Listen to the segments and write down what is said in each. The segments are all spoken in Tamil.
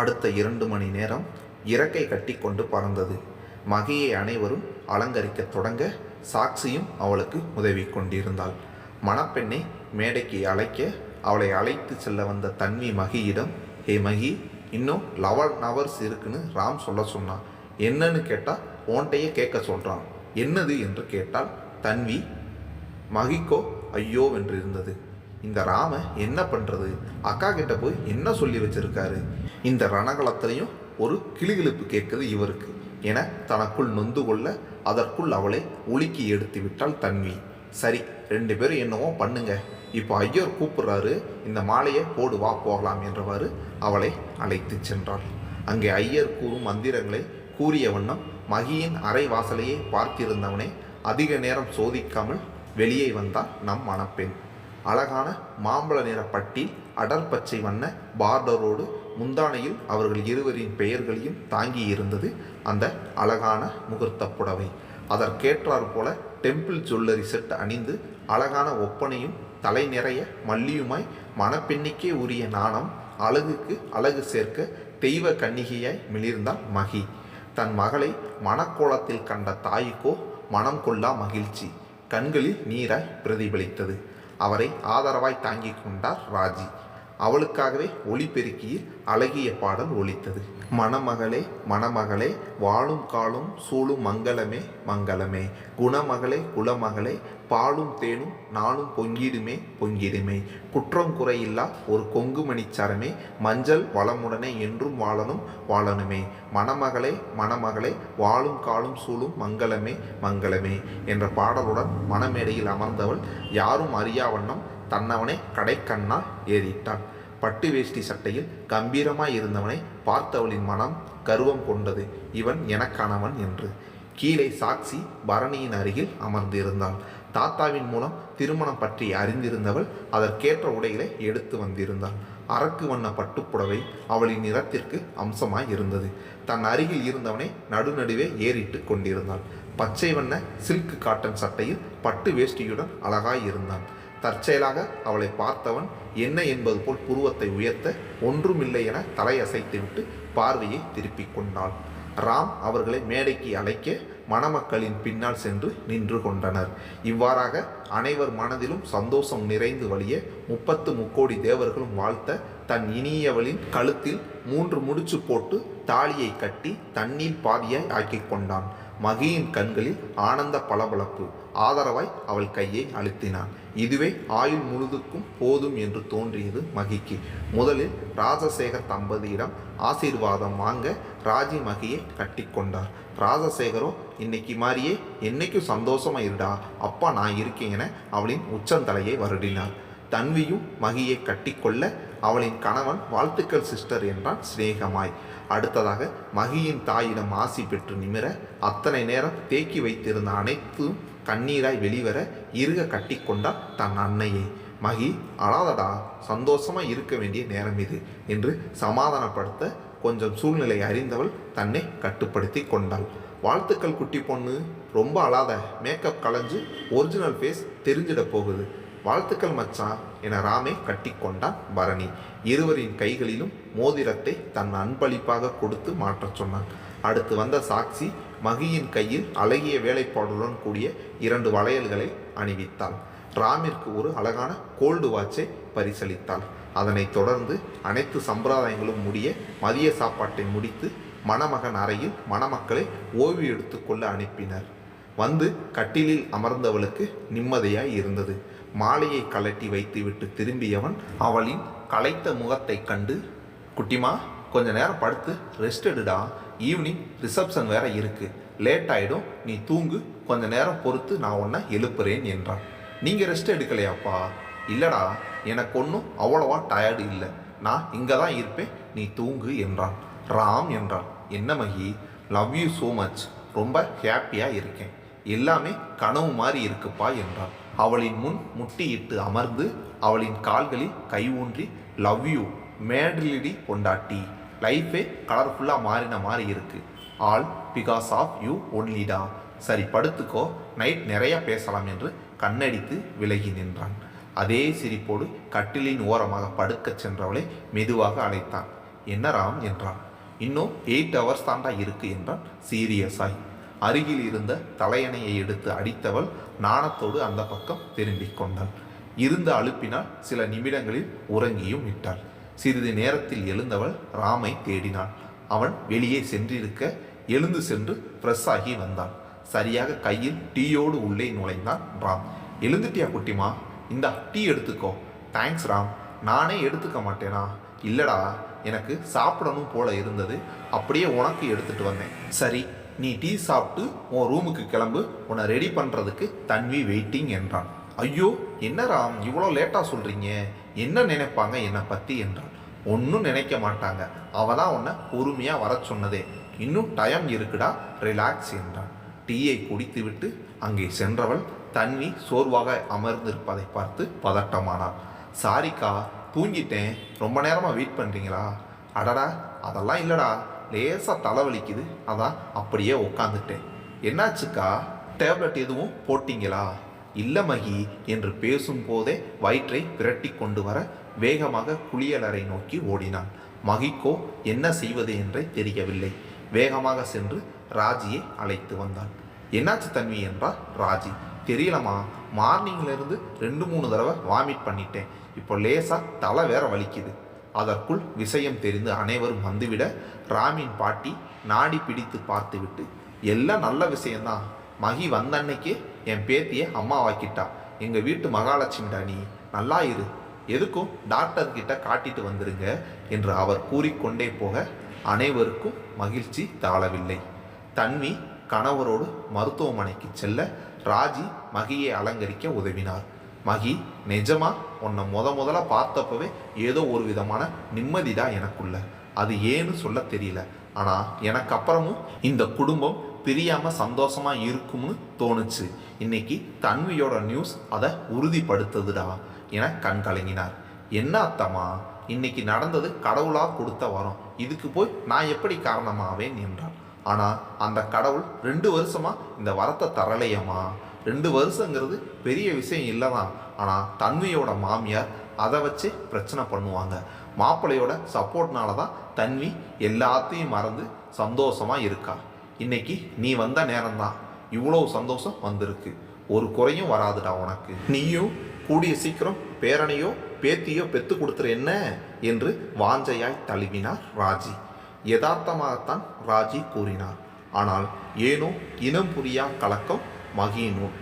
அடுத்த 2 மணி நேரம் இறக்கை கட்டி கொண்டு பறந்தது. மகியை அனைவரும் அலங்கரிக்க தொடங்க சாக்சியும் அவளுக்கு உதவி கொண்டிருந்தாள். மணப்பெண்ணை மேடைக்கு அழைக்க அவளை அழைத்து செல்ல வந்த தன்வி மகியிடம், ஹே மகி, இன்னும் 11 ஹவர்ஸ் இருக்குன்னு ராம் சொல்ல சொன்னான். என்னன்னு கேட்டால் ஓன்ட்டையே கேட்க சொல்கிறான். என்னது என்று கேட்டால் தன்வி. மகிக்கோ ஐயோ என்று இருந்தது. இந்த ராம என்ன பண்ணுறது? அக்கா கிட்ட போய் என்ன சொல்லி வச்சிருக்காரு? இந்த ரணகலத்திலையும் ஒரு கிளுகிழுப்பு கேட்குது இவருக்கு என தனக்குள் நொந்து கொள்ள அதற்குள் அவளை உலுக்கி எடுத்து விட்டாள் தன்வி. சரி, 2 பேரும் என்னவோ பண்ணுங்க, இப்போ ஐயர் கூப்பிடுறாரு, இந்த மாலையை போடு, வா போகலாம் என்றவாறு அவளை அழைத்து சென்றாள். அங்கே ஐயர் கூறும் மந்திரங்களை கூறிய வண்ணம் மகியின் அறை வாசலையே பார்த்திருந்தவனே அதிக நேரம் சோதிக்காமல் வெளியே வந்தாள் நம் மணப்பெண். அழகான மாம்பழ நிற பட்டில் அடர்பச்சை வண்ண பார்டரோடு முந்தானையில் அவர்கள் இருவரின் பெயர்களையும் தாங்கி இருந்தது அந்த அழகான முகூர்த்த புடவை. அதற்கேற்றாற் போல டெம்பிள் ஜுவல்லரி செட் அணிந்து அழகான ஒப்பனையும் தலை நிறைய மல்லியுமாய் மணப்பெண்ணிக்கே உரிய நாணம், அழகுக்கு அழகு சேர்க்க தெய்வ கன்னிகையாய் மிளிர்ந்தாள் மகி. தன் மகளை மணக்கோலத்தில் கண்ட தாய்க்கோ மனம் கொள்ளா மகிழ்ச்சி கண்களில் நீராய் பிரதிபலித்தது. அவரை ஆதரவாய் தாங்கிக் கொண்டார் ராஜி. அவளுக்காகவே ஒளிபெருக்கியில் அழகிய பாடல் ஒலித்தது. மணமகளே மணமகளே, வாழும் காலும் சூழும் மங்களமே மங்களமே, குணமகளே குலமகளே, பாலும் தேனும் நாளும் பொங்கிடுமே பொங்கிடுமே, குற்றம் குறையில்லா ஒரு கொங்குமணிச்சரமே, மஞ்சள் வளமுடனே என்றும் வாழணும் வாழணுமே, மணமகளே மணமகளே, வாழும் காலும் சூழும் மங்களமே மங்களமே என்ற பாடலுடன் மணமேடையில் அமர்ந்தவள் யாரும் அறியா வண்ணம் தன்னவனை கடைக்கண்ணால் ஏறிட்டாள். பட்டு வேஷ்டி சட்டையில் கம்பீரமாய் இருந்தவனை பார்த்தவளின் மனம் கர்வம் கொண்டது. இவன் எனக்கானவன் என்று. கீழே சாக்சி பரணியின் அருகில் அமர்ந்திருந்தாள். தாத்தாவின் மூலம் திருமணம் பற்றி அறிந்திருந்தவள் அதற்கேற்ற உடைகளை எடுத்து வந்திருந்தாள். அரக்கு வண்ண பட்டுப்புடவை அவளின் நிறத்திற்கு அம்சமாய் இருந்தது. தன் அருகில் இருந்தவனை நடுநடுவே ஏறிட்டு கொண்டிருந்தாள். பச்சை வண்ண சில்க் காட்டன் சட்டையில் பட்டு வேஷ்டியுடன் அழகாய் இருந்தான். தற்செயலாக அவளை பார்த்தவன் என்ன என்பது போல் புருவத்தை உயர்த்த ஒன்றுமில்லை என தலையசைத்துவிட்டு பார்வையை திருப்பிக் கொண்டாள். ராம் அவர்களை மேடைக்கு அழைக்க மணமக்களின் பின்னால் சென்று நின்று கொண்டனர். இவ்வாறாக அனைவர் மனதிலும் சந்தோஷம் நிறைந்து வழிய 30 முக்கோடி தேவர்களும் வாழ்த்த தன் இனியவளின் கழுத்தில் 3 முடிச்சு போட்டு தாலியை கட்டி தண்ணீர் பாதியாய் ஆக்கி கொண்டான். மகியின் கண்களில் ஆனந்த பளபளப்பு. ஆதரவாய் அவள் கையை அழுத்தினான். இதுவே ஆயுள் முழுதுக்கும் போதும் என்று தோன்றியது மகிக்கு. முதலில் ராஜசேகர் தம்பதியிடம் ஆசீர்வாதம் வாங்க ராஜி மகியை கட்டி கொண்டார். ராஜசேகரோ, இன்னைக்கு மாதிரியே என்னைக்கும் சந்தோஷமா இருடா, அப்பா நான் இருக்கேன் என அவளின் உச்சந்தலையை வருடினார். தன்வியும் மகியை கட்டிக்கொள்ள அவளின் கணவன் வாழ்த்துக்கள் சிஸ்டர் என்றான் சிநேகமாய். அடுத்ததாக மகியின் தாயிடம் ஆசி பெற்று நிமிர அத்தனை நேரம் தேக்கி வைத்திருந்த அனைத்தும் கண்ணீராய் வெளிவர இறுக கட்டி கொண்டாள் தன் அன்னையை. மகி, அழாதடா, சந்தோஷமா இருக்க வேண்டிய நேரம் இது என்று சமாதானப்படுத்த கொஞ்சம் சூழ்நிலை அறிந்தவள் தன்னை கட்டுப்படுத்தி கொண்டாள். வாழ்த்துக்கள் குட்டி பொண்ணு, ரொம்ப அழாத, மேக்கப் கலைஞ்சு ஒரிஜினல் ஃபேஸ் தெரிஞ்சிட போகுது. வாழ்த்துக்கள் மச்சான் என ராமை கட்டி கொண்டான் பரணி. இருவரின் கைகளிலும் மோதிரத்தை தன் அன்பளிப்பாக கொடுத்து மாற்றச் சொன்னான். அடுத்து வந்த சாக்சி மகியின் கையில் அழகிய வேலைப்பாடுடன் கூடிய 2 வளையல்களை அணிவித்தாள். ராமிற்கு ஒரு அழகான கோல்டு வாட்சை பரிசளித்தாள். அதனைத் தொடர்ந்து அனைத்து சம்பிரதாயங்களும் முடிய மதிய சாப்பாட்டை முடித்து மணமகன் அறையில் மணமக்களை ஓய்வு எடுத்துக்கொள்ள அனுப்பினர். வந்து கட்டிலில் அமர்ந்தவளுக்கு நிம்மதியாய் இருந்தது. மாலையை கலட்டி வைத்துவிட்டு திரும்பியவன் அவளின் களைத்த முகத்தை கண்டு, குட்டிமா, கொஞ்ச நேரம் படுத்து ரெஸ்ட் எடுடா, ஈவினிங் ரிசப்ஷன் வேற இருக்கு, லேட் ஆகிடும், நீ தூங்கு, கொஞ்ச நேரம் பொறுத்து நான் உன்னை எழுப்புறேன் என்றான். நீங்கள் ரெஸ்ட் எடுக்கலையாப்பா? இல்லடா, எனக்கு ஒன்றும் அவ்வளவா டயர்டு இல்லை, நான் இங்கே தான் இருப்பேன், நீ தூங்கு என்றான். ராம் என்றான். என்ன மகி, லவ் யூ ஸோ மச், ரொம்ப ஹாப்பியாக இருக்கேன், எல்லாமே கனவு மாதிரி இருக்குப்பா என்றான். அவளின் முன் முட்டியிட்டு அமர்ந்து அவளின் கால்களில் கை ஊன்றி, லவ் யூ மேட்லிடி பொண்டாட்டி, லைஃபே கலர்ஃபுல்லாக மாறின மாதிரி இருக்கு, ஆல் பிகாஸ் ஆஃப் யூ ஒன்லிடா, சரி படுத்துக்கோ, நைட் நிறைய பேசலாம் என்று கண்ணடித்து விலகி நின்றான். அதே சிரிப்போடு கட்டிலின் ஓரமாக படுக்கச் சென்றவளை மெதுவாக அழைத்தான். என்ன ராம் என்றான். இன்னும் 8 ஹவர்ஸ் தாண்டா இருக்கு என்றான் சீரியஸாய். அருகில் இருந்த தலையணையை எடுத்து அடித்தவள் நாணத்தோடு அந்த பக்கம் திரும்பிக் கொண்டாள். இருந்த அலுப்பினால் சில நிமிடங்களில் உறங்கியும் விட்டாள். சிறிது நேரத்தில் எழுந்தவள் ராமை தேடினாள். அவன் வெளியே சென்றிருக்க எழுந்து சென்று ஃப்ரெஷ் ஆகி வந்தான். சரியாக கையில் டீயோடு உள்ளே நுழைந்தான் ராம். எழுந்துட்டியா குட்டிமா? இந்தா டீ எடுத்துக்கோ. தேங்க்ஸ் ராம். நானே எடுத்துக்க மாட்டேனா? இல்லடா, எனக்கு சாப்பிடணும் போல இருந்தது, அப்படியே உனக்கு எடுத்துட்டு வந்தேன். சரி, நீ டீ சாப்பிட்டு உன் ரூமுக்கு கிளம்பு, உன்னை ரெடி பண்ணுறதுக்கு தன்வி வெயிட்டிங் என்றான். ஐயோ, என்ன ராம் இவ்வளோ லேட்டாக சொல்கிறீங்க? என்ன நினைப்பாங்க என்னை பற்றி என்றான். ஒன்றும் நினைக்க மாட்டாங்க, அவள் தான் உன்னை பொறுமையாக வர சொன்னதே. இன்னும் டைம் இருக்குடா, ரிலாக்ஸ் என்றான். டீயை குடித்துவிட்டு அங்கே சென்றவள் தன்வி சோர்வாக அமர்ந்திருப்பதை பார்த்து பதட்டமானாள். சாரிக்கா, தூங்கிட்டேன். ரொம்ப நேரமாக வெயிட் பண்ணுறீங்களா? அடடா, அதெல்லாம் இல்லைடா, லேசாக தலைவலிக்குது, அதான் அப்படியே உட்காந்துட்டேன். என்னாச்சுக்கா, டேப்லெட் எதுவும் போட்டிங்களா? இல்லை மகி என்று பேசும்போதே வயிற்றை பிரட்டி கொண்டு வர வேகமாக குளியலறை நோக்கி ஓடினான். மகிக்கோ என்ன செய்வது என்றே தெரியவில்லை. வேகமாக சென்று ராஜியை அழைத்து வந்தான். என்னாச்சு தன்வி என்றார் ராஜி. தெரியலம்மா, மார்னிங்லேருந்து 2-3 தடவை வாமிட் பண்ணிட்டேன். இப்போ லேசாக தலை வேற வலிக்குது. அதற்குள் விஷயம் தெரிந்து அனைவரும் வந்துவிட ராமின் பாட்டி நாடி பிடித்து பார்த்துவிட்டு, எல்லாம் நல்ல விஷயந்தான். மகி வந்த அன்னைக்கு என் பேத்தியை அம்மாவாக்கிட்டா. எங்கள் வீட்டு மகாலட்சுமிடா நீ, நல்லா இரு. எதுக்கும் டாக்டர்கிட்ட காட்டிட்டு வந்துருங்க என்று அவர் கூறிக்கொண்டே போக அனைவருக்கும் மகிழ்ச்சி தாழவில்லை. தன்வி கணவரோடு மருத்துவமனைக்கு செல்ல ராஜி மகியை அலங்கரிக்க உதவினார். மகி, நிஜமா உன்னை முதல்ல பார்த்தப்பவே ஏதோ ஒரு விதமான நிம்மதிதான் எனக்குள்ள. அது ஏன்னு சொல்ல தெரியல. ஆனால் எனக்கு அப்புறமும் இந்த குடும்பம் பிரியாமல் சந்தோஷமாக இருக்கும்னு தோணுச்சு. இன்னைக்கு தன்வியோட நியூஸ் அதை உறுதிப்படுத்துதுடா என கண் கலங்கினார். என்ன அத்தம்மா, இன்னைக்கு நடந்தது கடவுளாக கொடுத்த வரம், இதுக்கு போய் நான் எப்படி காரணமாவேன் என்றார். ஆனால் அந்த கடவுள் 2 வருஷமாக இந்த வரத்தை தரலையம்மா. 2 வருஷங்கிறது பெரிய விஷயம் இல்லை தான். ஆனால் தன்வியோட மாமியார் அதை வச்சு பிரச்சனை பண்ணுவாங்க. மாப்பிள்ளையோட சப்போர்ட்னால தான் தன்வி எல்லாத்தையும் மறந்து சந்தோஷமாக இருக்கா. இன்னைக்கு நீ வந்த நேரம்தான் இவ்வளோ சந்தோஷம் வந்திருக்கு. ஒரு குறையும் வராதுடா உனக்கு. நீயும் கூடிய சீக்கிரம் பேரனையோ பேத்தியோ பெத்து கொடுத்துரு என்ன என்று வாஞ்சையாய் தழுவினார் ராஜி. யதார்த்தமாகத்தான் ராஜி கூறினார். ஆனால் ஏனோ இனம் புரியா கலக்கம் மகியினுள்.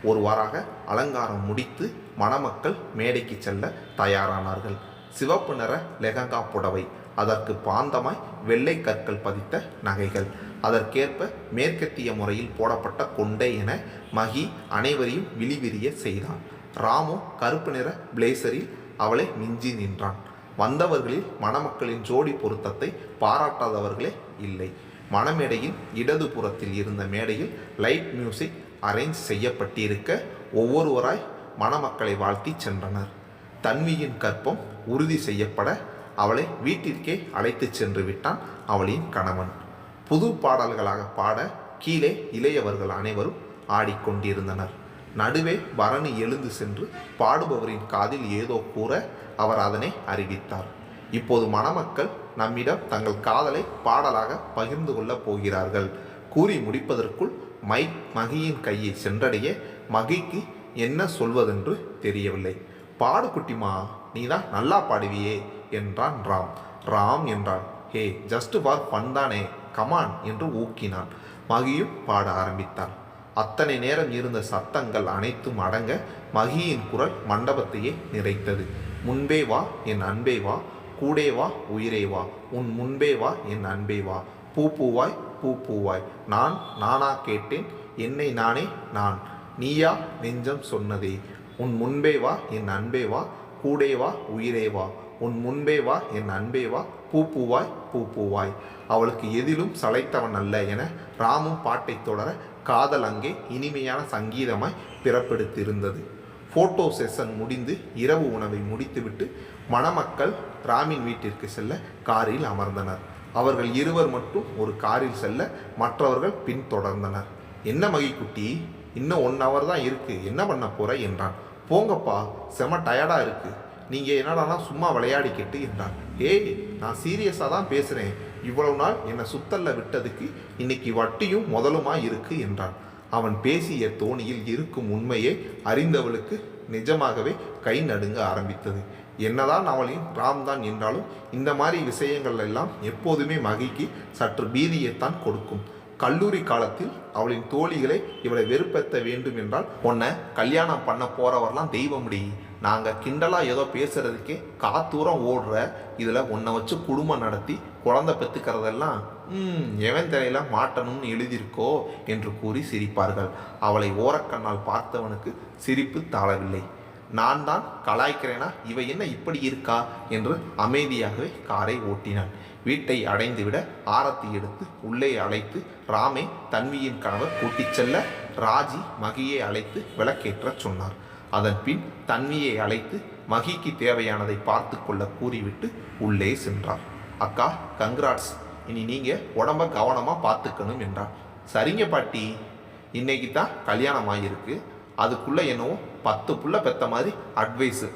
ஒருவாறாக அலங்காரம் முடித்து மணமக்கள் மேடைக்கு செல்ல தயாரானார்கள். சிவப்பு நிற லெஹங்கா புடவை, அதற்கு பாந்தமாய் வெள்ளை கற்கள் பதித்த நகைகள், அதற்கேற்ப மேற்கத்திய முறையில் போடப்பட்ட கொண்டை என மகி அனைவரையும் விழிவிரிய செய்தான். ராமு கருப்பு நிற பிளேசரில் அவளை மிஞ்சி நின்றான். வந்தவர்களில் மணமக்களின் ஜோடி பொருத்தத்தை பாராட்டாதவர்களே இல்லை. மணமேடையின் இடது புறத்தில் இருந்த மேடையில் லைட் மியூசிக் அரேஞ்ச் செய்யப்பட்டிருக்க ஒவ்வொருவராய் மணமக்களை வாழ்த்தி சென்றனர். தன்வியின் கற்பம் உறுதி செய்யப்பட அவளை வீட்டிற்கே அழைத்து சென்று விட்டான் அவளின் கணவன். புது பாடல்களாக பாட கீழே இளையவர்கள் அனைவரும் ஆடிக்கொண்டிருந்தனர். நடுவே பரணி எழுந்து சென்று பாடுபவரின் காதில் ஏதோ கூற அவர் அதனை அறிவித்தார். இப்போது மணமக்கள் நம்மிடம் தங்கள் காதலை பாடலாக பகிர்ந்து கொள்ளப் போகிறார்கள். கூறி முடிப்பதற்குள் மைக் மகியின் கையை சென்றடைய மகிக்கு என்ன சொல்வதென்று தெரியவில்லை. பாடு குட்டிமா, நீதான் நல்லா பாடுவியே என்றான் ராம். ராம் என்றான். ஹே, ஜஸ்ட் ஃபார் ஃபன் தானே, கமான் என்று ஊக்கினான். மகியும் பாட ஆரம்பித்தான். அத்தனை நேரம் இருந்த சத்தங்கள் அனைத்தும் அடங்க மகியின் குரல் மண்டபத்தையே நிறைத்தது. முன்பே வா என் அன்பே வா, கூடே வா உயிரே வா, உன் முன்பே வா என் அன்பே வா, பூ பூவாய் பூ பூவாய், நான் நானா கேட்டேன் என்னை நானே நான், நீயா நெஞ்சம் சொன்னதே, உன் முன்பே வா என் அன்பே வா, கூடே வா உயிரே வா, உன் முன்பே வா என் அன்பே வா, பூ பூவாய் பூ பூவாய். அவளுக்கு எதிலும் சளைத்தவன் அல்ல என ராமும் பாட்டை தொடர காதல் அங்கே இனிமையான சங்கீதமாய் பிறப்பெடுத்திருந்தது. ஃபோட்டோ செஷன் முடிந்து இரவு உணவை முடித்துவிட்டு மணமக்கள் ராமின் வீட்டிற்கு செல்ல காரில் அமர்ந்தனர். அவர்கள் இருவர் மட்டும் ஒரு காரில் செல்ல மற்றவர்கள் பின்தொடர்ந்தனர். என்ன மகிக்குட்டி, இன்னும் 1 hour தான் இருக்கு, என்ன பண்ண போற என்றான். போங்கப்பா, செம டயர்டா இருக்கு, நீங்க என்னடானா சும்மா விளையாடிக்கிட்டு என்றான். ஏய், நான் சீரியஸாக தான் பேசுகிறேன். இவ்வளவு நாள் என்னை சுத்தல்ல விட்டதுக்கு இன்னைக்கு வட்டியும் முதலுமா இருக்கு என்றான். அவன் பேசிய தோணியில் இருக்கும் உண்மையை அறிந்தவளுக்கு நிஜமாகவே கை நடுங்க ஆரம்பித்தது. என்னதான் அவளின் ராம் தான் என்றாலும் இந்த மாதிரி விஷயங்கள் எல்லாம் எப்போதுமே மகிக்கு சற்று பீதியைத்தான் கொடுக்கும். கல்லூரி காலத்தில் அவளின் தோழிகளை இவளை வெறுப்பேற்ற வேண்டும் என்றால் உன்னை கல்யாணம் பண்ண போறவரெல்லாம் தெய்வமுடி, நாங்கள் கிண்டலாக ஏதோ பேசுறதுக்கே காத்தூரம் ஓடுற இதில் உன்னை வச்சு குடும்பம் நடத்தி குழந்தை பெற்றுக்கிறதெல்லாம் எவன் தலையில மாட்டணும்னு எழுதியிருக்கோ என்று கூறி சிரிப்பார்கள். அவளை ஓரக்கண்ணால் பார்த்தவனுக்கு சிரிப்பு தாழவில்லை. நான் தான் கலாய்க்கிறேனா, இவ என்ன இப்படி இருக்கா என்று அமைதியாகவே காரை ஓட்டினான். வீட்டை அடைந்துவிட ஆரத்தி எடுத்து உள்ளே அழைத்து ராமே தன்வியின் கணவர் கூட்டிச் செல்ல ராஜி மகியை அழைத்து விளக்கேற்ற சொன்னார். அதன் பின் தன்வியை அழைத்து மகிக்கு தேவையானதை பார்த்து கொள்ள கூறிவிட்டு உள்ளே சென்றார். அக்கா கங்க்ராட்ஸ், இனி நீங்கள் உடம்ப கவனமாக பார்த்துக்கணும் என்றார். சரிங்க பாட்டி, இன்னைக்கு தான் கல்யாணம் ஆகியிருக்கு, அதுக்குள்ளே என்னவோ 10 புள்ள பெத்த மாதிரி அட்வைஸு.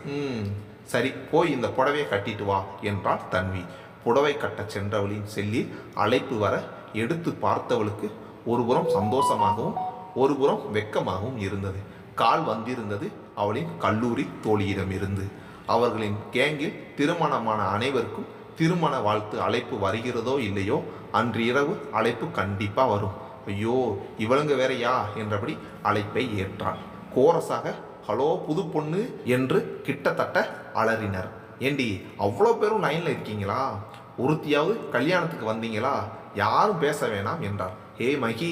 சரி போய் இந்த புடவையை கட்டிட்டு வா என்றாள் தன்வி. புடவை கட்ட சென்றவளின் செல்லில் அழைப்பு வர எடுத்து பார்த்தவளுக்கு ஒருபுறம் சந்தோஷமாகவும் ஒருபுறம் வெக்கமாகவும் இருந்தது. கால் வந்திருந்தது அவளின் கல்லூரி தோழியிடமிருந்து. அவர்களின் கேங்கில் திருமணமான அனைவருக்கும் திருமண வாழ்த்து அழைப்பு வருகிறதோ இல்லையோ அன்று இரவு அழைப்பு கண்டிப்பாக வரும். ஐயோ இவளுங்க வேறையா என்றபடி அழைப்பை ஏற்றாள். கோரஸாக ஹலோ புது பொண்ணு என்று கிட்டத்தட்ட அலறினர். ஏண்டி அவ்வளோ பேரும் லைனில் இருக்கீங்களா? ஒருத்தியாவது கல்யாணத்துக்கு வந்தீங்களா? யாரும் பேச வேணாம் என்றார். ஹே மகி,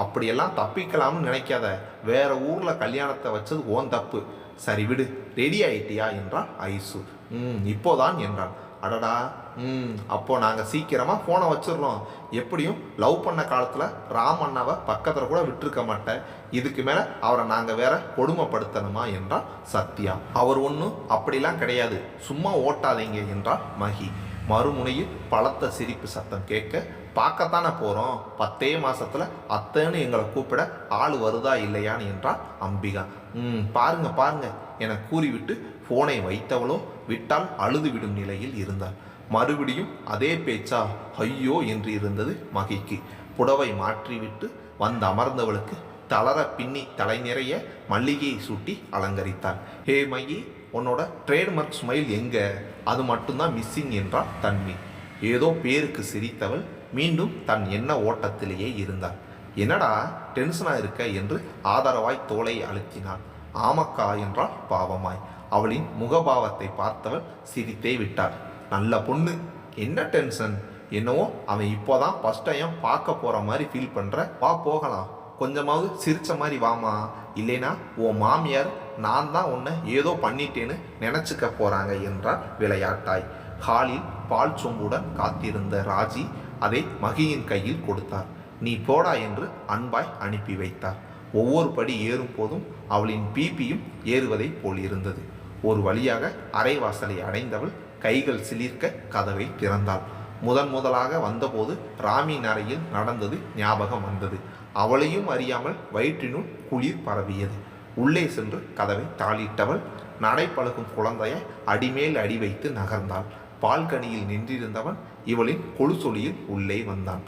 அப்படியெல்லாம் தப்பிக்கலாம்னு நினைக்காத, வேற ஊரில் கல்யாணத்தை வச்சது ஓன் தப்பு. சரி விடு, ரெடி ஆயிட்டியா என்றாள் ஐசு. இப்போதான் என்றாள். அடடா, அப்போ நாங்கள் சீக்கிரமாக ஃபோனை வச்சிடுறோம். எப்படியும் லவ் பண்ண காலத்தில் ராம் அண்ணாவை பக்கத்தில் கூட விட்டுருக்க மாட்டேன். இதுக்கு மேலே அவரை நாங்கள் வேற கொடுமைப்படுத்தணுமா என்றால் சத்யா. அவர் ஒன்றும் அப்படிலாம் கிடையாது, சும்மா ஓட்டாதீங்க என்றால் மகி. மறுமுனையில் பலத்த சிரிப்பு சத்தம் கேட்க, பார்க்கத்தானே போகிறோம், 10 மாசத்துல அத்தைன்னு எங்களை கூப்பிட ஆள் வருதா இல்லையான்னு என்றால் அம்பிகா. பாருங்க பாருங்க என கூறிவிட்டு ஃபோனை வைத்தவளோ விட்டால் அழுது விடும் நிலையில் இருந்தாள். மறுபடியும் அதே பேச்சா? ஐயோ என்று இருந்தது மகிக்கு. புடவை மாற்றிவிட்டு வந்து அமர்ந்தவளுக்கு தளர பின்னி தலை நிறைய மல்லிகையை சூட்டி அலங்கரித்தாள். ஹே மகி, உன்னோட ட்ரேட்மார்க் ஸ்மைல் எங்க? அது மட்டும்தான் மிஸ்ஸிங் என்றாள் தன்வி. ஏதோ பேருக்கு சிரித்தவள் மீண்டும் தன் எண்ண ஓட்டத்திலேயே இருந்தாள். என்னடா டென்ஷனாக இருக்க என்று ஆதரவாய் தோளை அழுத்தினாள். ஆமக்கா என்றாள் பாவமாய். அவளின் முகபாவத்தை பார்த்தவள் சிரித்தே விட்டாள். நல்ல பொண்ணு, என்ன டென்ஷன்? என்னவோ அவன் இப்போதான் ஃபர்ஸ்ட் டைம் பார்க்க போகிற மாதிரி ஃபீல் பண்ணுற, வா போகலாம், கொஞ்சமாவது சிரிச்ச மாதிரி வாமா, இல்லைனா உன் மாமியார் நான் தான் உன்னை ஏதோ பண்ணிட்டேன்னு நினச்சிக்க போகிறாங்க என்றால் விளையாட்டாய். ஹாலில் பால் சொம்புடன் காத்திருந்த ராஜி அதை மகியின் கையில் கொடுத்தார். நீ போடா என்று அன்பாய் அனுப்பி வைத்தார். ஒவ்வொரு படி ஏறும் போதும் அவளின் பிபியும் ஏறுவதை போல் இருந்தது. ஒரு வழியாக அரைவாசலை அடைந்தவள் கைகள் சிலிர்க்க கதவை திறந்தாள். முதலாக வந்தபோது ராமின் அறையில் நடந்தது ஞாபகம் வந்தது. அவளையும் அறியாமல் வயிற்றினுள் குளிர் பரவியது. உள்ளே சென்று கதவை தாளிட்டவள் நடைப்பழகும் குழந்தையை அடிமேல் அடி வைத்து நகர்ந்தாள். பால்கனியில் நின்றிருந்தவன் இவளின் கொலுசொலியில் உள்ளே வந்தான்.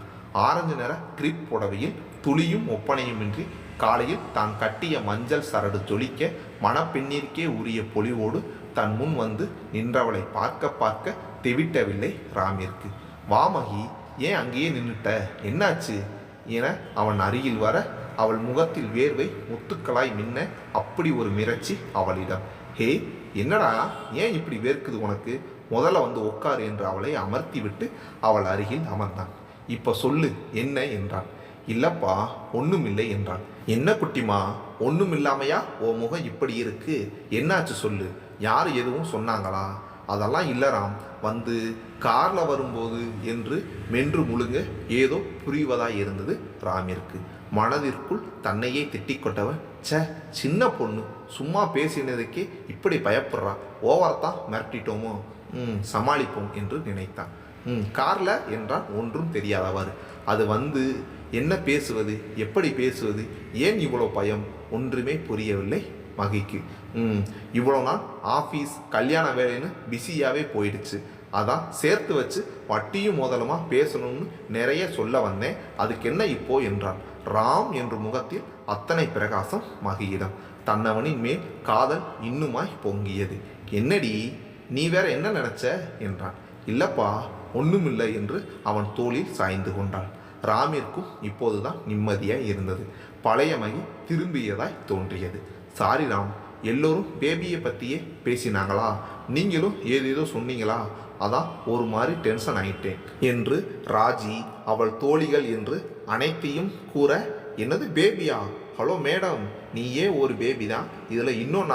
ஆரஞ்சு நிற கிரிப் புடவையில் துளியும் ஒப்பனையுமின்றி காலையில் தான் கட்டிய மஞ்சள் சரடு ஜொலிக்க மணப்பெண்ணிற்கே உரிய பொலிவோடு தன் முன் வந்து நின்றவளை பார்க்க தெவிட்டவில்லை ராமிற்கு. வாமகி, ஏன் அங்கேயே நின்றுட்ட, என்னாச்சு என அவன் அருகில் வர அவள் முகத்தில் வேர்வை முத்துக்களாய் மின்ன அப்படி ஒரு மிரட்சி அவளிடம். ஹே என்னடா, ஏன் இப்படி வேர்க்குது உனக்கு? முதல்ல வந்து உட்கார் என்று அவளை அமர்த்தி விட்டு அவள் அருகில் அமர்ந்தான். இப்போ சொல்லு என்ன என்றான். இல்லப்பா ஒன்றுமில்லை என்றான். என்ன குட்டிமா, ஒன்றும் இல்லாமையா ஓ முகம் இப்படி இருக்கு? என்னாச்சு சொல்லு, யார் எதுவும் சொன்னாங்களா? அதெல்லாம் இல்லறாம், வந்து காரில் வரும்போது என்று மென்று முழுங்க ஏதோ புரிவதாய் இருந்தது ராமிற்கு. மனதிற்குள் தன்னையே திட்டிக்கொண்டவன், சின்ன பொண்ணு சும்மா பேசினதுக்கே இப்படி பயப்படுறா, ஓவரத்தான் மிரட்டிட்டோமோ, சமாளிப்போம் என்று நினைத்தான். காரில் என்றால் ஒன்றும் தெரியாதவாறு. அது வந்து என்ன பேசுவது, எப்படி பேசுவது, ஏன் இவ்வளோ பயம்? ஒன்றுமே புரியவில்லை மகிக்கு. இவ்வளோ நாள் ஆஃபீஸ் கல்யாண வேலைன்னு பிஸியாகவே போயிடுச்சு. அதான் சேர்த்து வச்சு வட்டியும் முதலுமா பேசணும்னு நிறைய சொல்ல வந்தேன், அதுக்கு என்ன இப்போ என்றான். ராம் என்று முகத்தில் அத்தனை பிரகாசம் மகியிடம். தன்னவனின் மேல் காதல் இன்னுமாய் பொங்கியது. என்னடி நீ வேற என்ன நினைச்ச என்றான். இல்லப்பா ஒண்ணுமில்லை என்று அவன் தோளில் சாய்ந்து கொண்டாள். ராமிற்கும் இப்போதுதான் நிம்மதியாய் இருந்தது. பழைய மகி திரும்பியதாய் தோன்றியது. சாரி ராம், எல்லோரும் பேபியை பற்றியே பேசினாங்களா, நீங்களும் ஏதேதோ சொன்னீங்களா, அதான் ஒரு மாதிரி டென்ஷன் ஆயிட்டேன் என்று ராஜி அவள் தோழிகள் என்று அனைத்தையும் கூற, என்னது பேபியா, ஹலோ மேடம், நீயே ஒரு பேபி தான், இதில் இன்னும்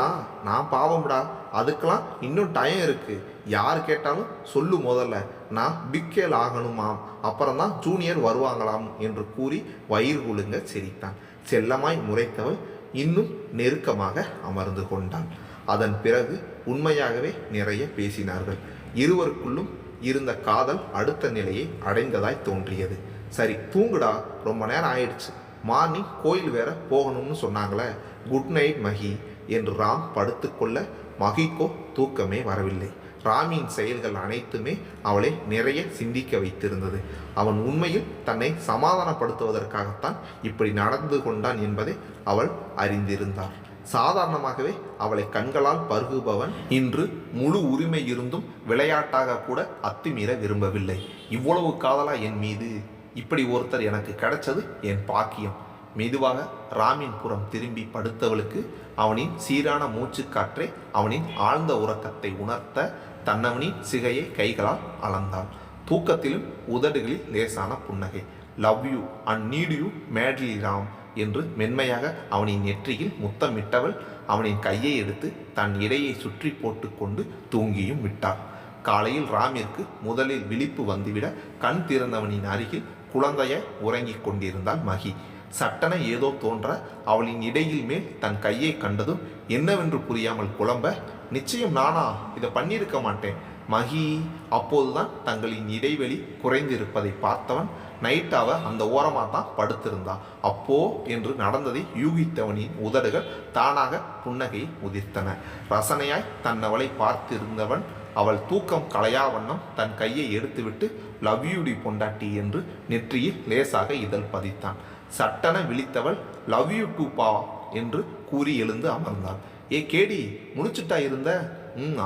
நான் பாவம்டா, அதுக்கெல்லாம் இன்னும் டைம் இருக்குது, யார் கேட்டாலும் சொல்லு, முதல்ல நான் பிக்கேல் ஆகணுமாம், அப்புறம்தான் ஜூனியர் வருவாங்களாம் என்று கூறி வயிறு குலுங்க சிரித்தான். செல்லமாய் முறைத்தவள் இன்னும் நெருக்கமாக அமர்ந்து கொண்டாள். அதன் பிறகு உண்மையாகவே நிறைய பேசினார்கள். இருவருக்குள்ளும் இருந்த காதல் அடுத்த நிலையை அடைந்ததாய் தோன்றியது. சரி தூங்குடா, ரொம்ப நேரம் ஆயிடுச்சு, மார்னிங் கோயில் வேற போகணும்னு சொன்னாங்களே, குட் நைட் மகி என்று ராம் படுத்துக்கொள்ள மகிக்கோ தூக்கமே வரவில்லை. ராமின் செயல்கள் அனைத்துமே அவளை நிறைய சிந்திக்க வைத்திருந்தது. அவன் உண்மையில் தன்னை சமாதானப்படுத்துவதற்காகத்தான் இப்படி நடந்து கொண்டான் என்பதை அவள் அறிந்திருந்தாள். சாதாரணமாகவே அவளை கண்களால் பருகுபவன் இன்று முழு உரிமை இருந்தும் விளையாட்டாக கூட அத்துமீற விரும்பவில்லை. இவ்வளவு காதலா என் மீது, இப்படி ஒருத்தர் எனக்கு கிடைச்சது என் பாக்கியம். மெதுவாக ராமின் புறம் திரும்பி படுத்தவளுக்கு அவனின் சீரான மூச்சுக்காற்றே அவனின் ஆழ்ந்த உறக்கத்தை உணர்த்த தன்னவனின் சிகையை கைகளால் அளந்தாள். தூக்கத்திலும் உதடுகளில் லேசான புன்னகை. Love you and NEET you madly Ram என்று மென்மையாக அவனின் நெற்றியில் முத்தமிட்டவள் அவனின் கையை எடுத்து தன் இடையை சுற்றி போட்டு கொண்டு தூங்கியும் விட்டாள். காலையில் ராமிற்கு முதலில் விழிப்பு வந்துவிட கண் திறந்தவனின் அருகில் குழந்தைய உறங்கிக் கொண்டிருந்தாள் மகி. சட்டென ஏதோ தோன்ற அவளின் இடையில் மேல் தன் கையை கண்டதும் என்னவென்று புரியாமல் குழம்ப, நிச்சயம் நானா இதை பண்ணியிருக்க மாட்டேன் மகி. அப்போதுதான் தங்களின் இடைவெளி குறைந்திருப்பதை பார்த்தவன் நைட்டாவ அந்த ஓரமாக தான் படுத்திருந்தா. அப்போ என்று நடந்ததை யூகித்தவனின் உதடுகள் தானாக புன்னகையை உதிர்த்தன. ரசனையாய் தன்னவளை பார்த்திருந்தவன் அவள் தூக்கம் களையா வண்ணம் தன் கையை எடுத்துவிட்டு லவ் யூடி பொண்டாட்டி என்று நெற்றியில் லேசாக இதழ் பதித்தான். சட்டென விழித்தவள் லவ் யூ டூ பா என்று கூறி எழுந்து அமர்ந்தாள். ஏ கேடி, முடிச்சுட்டா இருந்த?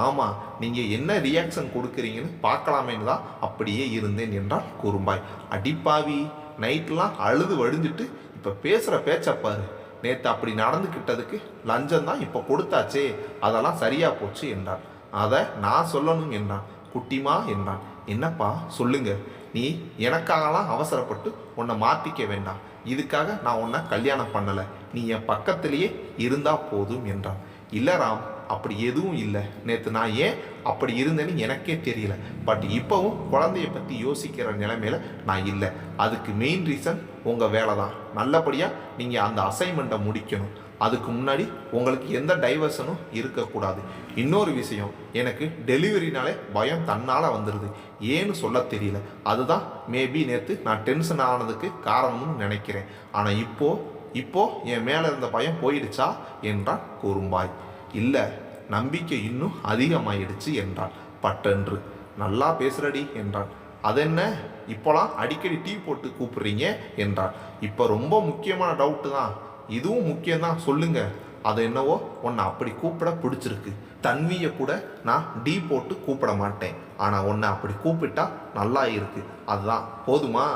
ஆமாம், நீங்கள் என்ன ரியாக்ஷன் கொடுக்குறீங்கன்னு பார்க்கலாமேன்னு தான் அப்படியே இருந்தேன் என்றாள் குறும்பாய். அடிப்பாவி, நைட்லாம் அழுது வடிஞ்சிட்டு இப்போ பேசுகிற பேச்சப்பாரு. நேற்று அப்படி நடந்துக்கிட்டதுக்கு லஞ்சம் தான் இப்போ கொடுத்தாச்சே, அதெல்லாம் சரியா போச்சு என்றாள். அதை நான் சொல்லணும் என்றான். குட்டிமா என்றான். என்னப்பா சொல்லுங்க, நீ எனக்காகலாம் அவசரப்பட்டு உன்னை மாற்றிக்க வேண்டாம், இதுக்காக நான் உன்னை கல்யாணம் பண்ணலை, நீ என் பக்கத்திலேயே இருந்தா போதும் என்றான். இல்லை ராம், அப்படி எதுவும் இல்லை, நேற்று நான் ஏன் அப்படி இருந்தேன்னு எனக்கே தெரியல, பட் இப்போவும் குழந்தைய பற்றி யோசிக்கிற நிலைமையில நான் இல்லை. அதுக்கு மெயின் ரீசன் உங்கள் வேலை தான். நல்லபடியாக நீங்கள் அந்த அசைன்மெண்ட்டை முடிக்கணும். அதுக்கு முன்னாடி உங்களுக்கு எந்த டைவர்ஷனும் இருக்கக்கூடாது. இன்னொரு விஷயம், எனக்கு டெலிவரினாலே பயம் தன்னால் வந்துடுது, ஏன்னு சொல்ல தெரியல. அதுதான் மேபி நேற்று நான் டென்ஷன் ஆனதுக்கு காரணம்னு நினைக்கிறேன். ஆனால் இப்போ என் மேலே இருந்த பயம் போயிடுச்சா என்றான் குறும்பாய். இல்லை, நம்பிக்கை இன்னும் அதிகமாயிடுச்சு என்றான் பட்டென்று. நல்லா பேசுறடி என்றான். அதென்ன இப்போலாம் அடிக்கடி டீ போட்டு கூப்பிடுறீங்க என்றான். இப்போ ரொம்ப முக்கியமான டவுட்டு தான், இதுவும் முக்கியம்தான், சொல்லுங்க. அது என்னவோ உன்னை அப்படி கூப்பிட பிடிச்சிருக்கு. தன்வியை கூட நான் டீ போட்டு கூப்பிட மாட்டேன், ஆனால் உன்னை அப்படி கூப்பிட்டா நல்லா இருக்கு, அதுதான் போதுமா?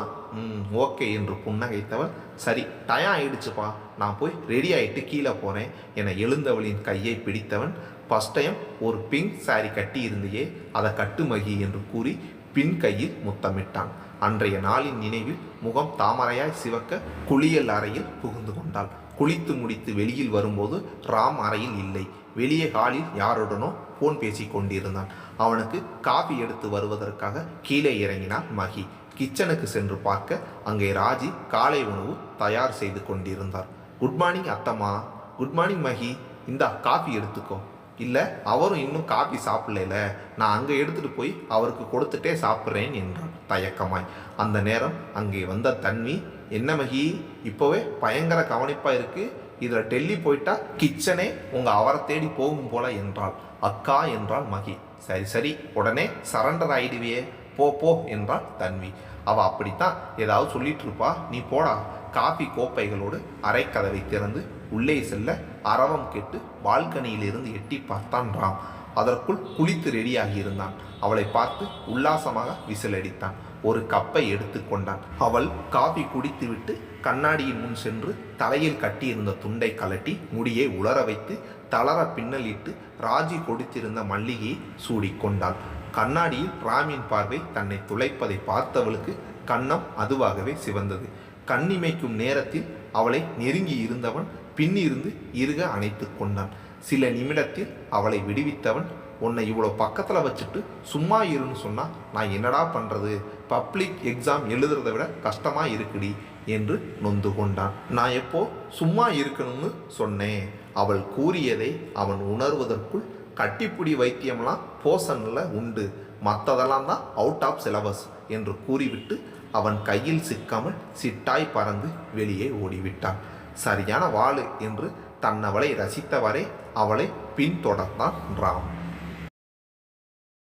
ஓகே என்று புன்னகைத்தவள், சரி டயம் ஆயிடுச்சுப்பா, நான் போய் ரெடி ஆகிட்டு கீழே போகிறேன் என எழுந்தவளின் கையை பிடித்தவன், ஃபஸ்ட் டைம் ஒரு பிங்க் சாரி கட்டி இருந்தையே, அதை கட்டுமகி என்று கூறி பின் கையில் முத்தமிட்டான். அன்றைய நாளின் நினைவில் முகம் தாமரையாய் சிவக்க குளியல் அறையில் புகுந்து கொண்டாள். குளித்து முடித்து வெளியில் வரும்போது ராம் அறையில் இல்லை. வெளியே ஹாலில் யாருடனோ போன் பேசி கொண்டிருந்தான். அவனுக்கு காபி எடுத்து வருவதற்காக கீழே இறங்கினான் மகி. கிச்சனுக்கு சென்று பார்க்க அங்கே ராஜி காலை உணவு தயார் செய்து கொண்டிருந்தார். குட் மார்னிங் அத்தம்மா. குட் மார்னிங் மகி, இந்தா காஃபி எடுத்துக்கோ. இல்லை, அவரும் இன்னும் காஃபி சாப்பிடல, நான் அங்கே எடுத்துகிட்டு போய் அவருக்கு கொடுத்துட்டே சாப்பிட்றேன் என்றான் தயக்கமாய். அந்த நேரம் அங்கே வந்த தன்வி, என்ன மகி இப்போவே பயங்கர கவனிப்பாக இருக்குது, இதில் டெல்லி போயிட்டா கிச்சனே உங்கள் அவரை தேடி போகும் போல என்றாள். அக்கா என்றாள் மகி. சரி சரி, உடனே சரண்டர் ஆயிடுவியே, போ போ என்றாள் தன்வி. அவள் அப்படித்தான் ஏதாவது சொல்லிட்டு இருப்பா, நீ போடா. காஃபி கோப்பைகளோடு அரைக்கதவை திறந்து உள்ளே செல்ல அரவம் கேட்டு பால்கனியிலிருந்து எட்டி பார்த்தான் ராம். அதற்குள் குளித்து ரெடியாகி இருந்தான். அவளை பார்த்து உல்லாசமாக விசிலடித்தான். ஒரு கப்பை எடுத்து கொண்டான். அவள் காஃபி குடித்துவிட்டு கண்ணாடியின் முன் சென்று தலையில் கட்டியிருந்த துண்டை கலட்டி முடியை உலர வைத்து தளர பின்னலிட்டு ராஜி கொடுத்திருந்த மல்லிகையை சூடிக்கொண்டாள். கண்ணாடியில் ராமின் பார்வை தன்னை துளைப்பதை பார்த்தவளுக்கு கன்னம் அதுவாகவே சிவந்தது. கண்ணிமைக்கும் நேரத்தில் அவளை நெருங்கி இருந்தவன் பின்னிருந்து இறுக அணைத்து கொண்டான். சில நிமிடத்தில் அவளை விடுவித்தவன், உன்னை இவ்வளோ பக்கத்தில் வச்சுட்டு சும்மா இருன்னு சொன்னால் நான் என்னடா பண்ணுறது, பப்ளிக் எக்ஸாம் எழுதுறதை விட கஷ்டமாக இருக்குடி என்று நொந்து கொண்டான். நான் எப்போ சும்மா இருக்கணும்னு சொன்னேன். அவள் கூறியதை அவன் உணர்வதற்குள் கட்டிப்புடி வைத்தியம்லாம் போஷனில் உண்டு, மற்றதெல்லாம் தான் அவுட் ஆஃப் சிலபஸ் என்று கூறிவிட்டு அவன் கையில் சிக்காமல் சிட்டாய் பறந்து வெளியே ஓடிவிட்டான். சரியான வாளு என்று தன்னவளை ரசித்தவரை அவளை பின்தொடர்ந்தான் ராம்.